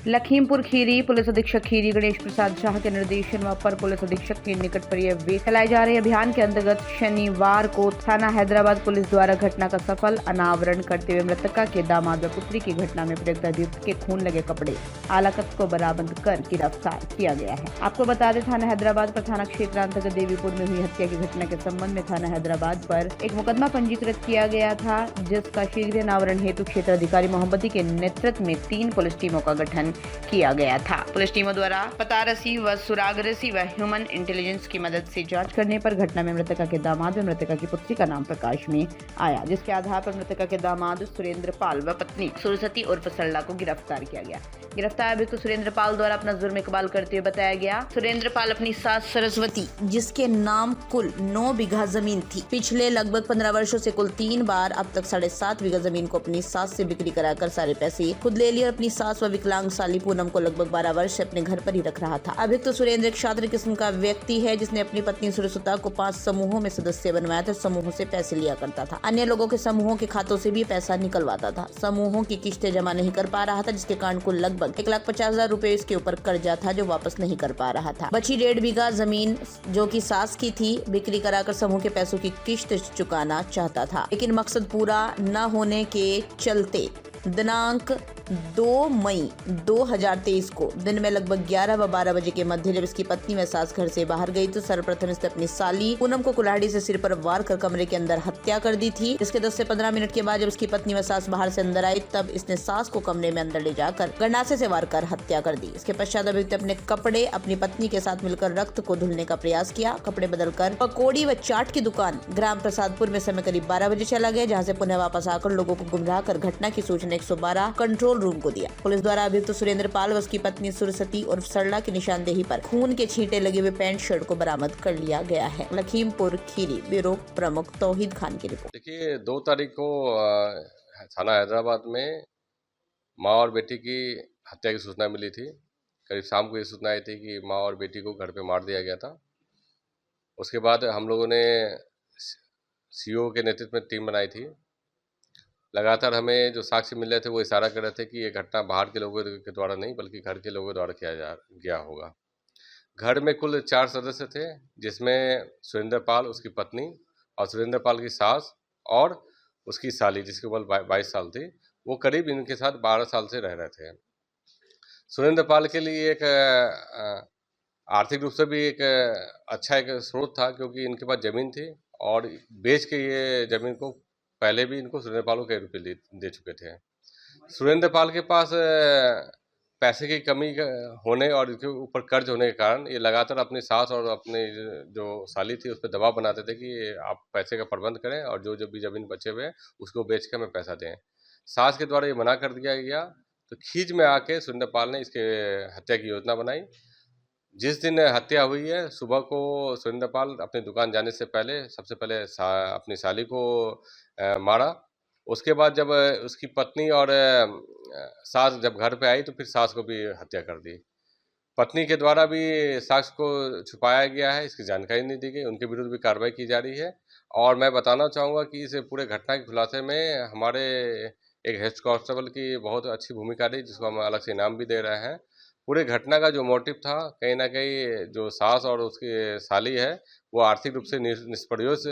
Lakhimpur Kheri police अधीक्षक खीरी गणेश प्रसाद शाह के निर्देशन व अपर पुलिस अधीक्षक के निकट पर्यवेक्षण चलाए जा रहे अभियान के अंतर्गत शनिवार को थाना हैदराबाद पुलिस द्वारा घटना का सफल अनावरण करते हुए मृतका के दामाद व पुत्री की घटना में प्रयुक्त अभियुक्त के खून लगे कपड़े आलाकत को बरामद कर गिरफ्तार किया गया है। आपको बता दें, थाना हैदराबाद पर थाना क्षेत्र अंतर्गत देवीपुर में हुई हत्या की घटना के संबंध में थाना हैदराबाद पर एक मुकदमा पंजीकृत किया गया था, जिसका शीघ्र अनावरण हेतु क्षेत्र अधिकारी मोहम्मदी के नेतृत्व में 3 पुलिस टीमों का गठन किया गया था। पुलिस टीमों द्वारा पतारसी व सुरागरसी व ह्यूमन इंटेलिजेंस की मदद से जांच करने पर घटना में मृतका के दामाद व मृतका की पुत्री का नाम प्रकाश में आया, जिसके आधार पर मृतका के दामाद सुरेंद्र पाल व पत्नी सरस्वती उर्फ सरला को गिरफ्तार किया गया। गिरफ्तार अभियुक्त सुरेंद्र पाल द्वारा अपना जुर्म इकबाल करते हुए बताया गया। सुरेंद्र पाल अपनी सास सरस्वती, जिसके नाम कुल 9 बीघा जमीन थी, पिछले लगभग 15 वर्षों से कुल 3 बार अब तक 7.5 बीघा जमीन को अपनी सास से बिक्री कराकर सारे पैसे खुद ले लिए और अपनी सास व विकलांग साली पूनम को लगभग 12 वर्ष से अपने घर पर ही रख रहा था। अभियुक्त सुरेंद्र एक छात्र किस्म का व्यक्ति है, जिसने अपनी पत्नी सुरसुता को 5 समूहों में सदस्य बनवाया था। समूहों से पैसे लिया करता था, अन्य लोगों के समूहों के खातों से भी पैसा निकलवाता था। समूहों की किस्तें जमा नहीं कर पा रहा था, जिसके कारण कुल लगभग 1,50,000 रुपए इसके ऊपर कर्जा था जो वापस नहीं कर पा रहा था। बची 1.5 बीघा जमीन जो कि सास की थी, बिक्री कराकर समूह के पैसों की किश्त चुकाना चाहता था, लेकिन मकसद पूरा न होने के चलते दिनांक 2 मई 2023 को दिन में लगभग 11 व 12 बजे के मध्य जब इसकी पत्नी व सास घर से बाहर गई तो सर्वप्रथम इसने अपनी साली पूनम को कुल्हाड़ी से सिर पर वार कर कमरे के अंदर हत्या कर दी थी। इसके 10 से 15 मिनट के बाद जब इसकी पत्नी व सास बाहर से अंदर आई, तब इसने सास को कमरे में अंदर ले जाकर गंडासे से वार कर हत्या कर दी। इसके पश्चात अभियुक्त अपने कपड़े अपनी पत्नी के साथ मिलकर रक्त को धुलने का प्रयास किया। कपड़े बदलकर पकौड़ी व चाट की दुकान ग्राम प्रसादपुर में समय करीब 12 बजे चला गया, जहाँ से पुनः वापस आकर लोगों को गुमराह कर घटना की सूचना 112 कंट्रोल रूम को दिया। पुलिस द्वारा अभियुक्त सुरेंद्र पाल व उसकी पत्नी सरस्वती और सरला की निशानदेही पर खून के छींटे लगे हुए पैंट शर्ट को बरामद कर लिया गया है। लखीमपुर खीरी ब्यूरो प्रमुख तौहीद खान की रिपोर्ट। देखिए, 2 तारीख को थाना हैदराबाद में माँ और बेटी की हत्या की सूचना मिली थी। करीब शाम को ये सूचना आई थी कि माँ और बेटी को घर पे मार दिया गया था। उसके बाद हम लोगों ने सीओ के नेतृत्व में टीम बनाई थी। लगातार हमें जो साक्ष्य मिल रहे थे वो इशारा कर रहे थे कि ये घटना बाहर के लोगों के द्वारा नहीं बल्कि घर के लोगों द्वारा किया गया होगा। घर में कुल 4 सदस्य थे, जिसमें सुरेंद्र पाल, उसकी पत्नी और सुरेंद्र पाल की सास और उसकी साली, जिसकी उम्र 22 साल थी। वो करीब इनके साथ 12 साल से रह रहे थे। सुरेंद्र पाल के लिए एक आर्थिक रूप से भी एक अच्छा एक स्रोत था, क्योंकि इनके पास ज़मीन थी और बेच के ये ज़मीन को पहले भी इनको सुरेंद्र पाल को कई रुपये दे चुके थे। सुरेंद्र पाल के पास पैसे की कमी होने और इसके ऊपर कर्ज होने के कारण ये लगातार अपनी सास और अपने जो साली थी उस पर दबाव बनाते थे कि आप पैसे का प्रबंध करें और जो जो भी ज़मीन बचे हुए हैं उसको बेच के हमें पैसा दें। सास के द्वारा ये मना कर दिया गया, तो खींच में आके सुरेंद्र पाल ने इसके हत्या की योजना बनाई। जिस दिन हत्या हुई है, सुबह को सुरेंद्र पाल अपनी दुकान जाने से पहले सबसे पहले अपनी साली को मारा। उसके बाद जब उसकी पत्नी और सास जब घर पे आई तो फिर सास को भी हत्या कर दी। पत्नी के द्वारा भी साक्ष्य को छुपाया गया है, इसकी जानकारी नहीं दी गई। उनके विरुद्ध भी कार्रवाई की जा रही है। और मैं बताना चाहूँगा कि इस पूरे घटना के खुलासे में हमारे एक हेड कांस्टेबल की बहुत अच्छी भूमिका रही, जिसको हम अलग से इनाम भी दे रहे हैं। पूरे घटना का जो मोटिव था, कहीं न कहीं जो सास और उसकी साली है वो आर्थिक रूप से निष्प्रयोज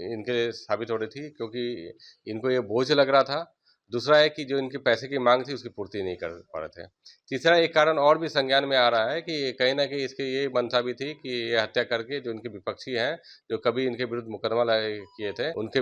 इनके साबित हो रही थी, क्योंकि इनको ये बोझ लग रहा था। दूसरा है कि जो इनके पैसे की मांग थी उसकी पूर्ति नहीं कर पा रहे थे। तीसरा एक कारण और भी संज्ञान में आ रहा है कि कहीं न कहीं इसकी ये मंशा भी थी कि ये हत्या करके जो इनके विपक्षी हैं, जो कभी इनके विरुद्ध मुकदमा किए थे, उनके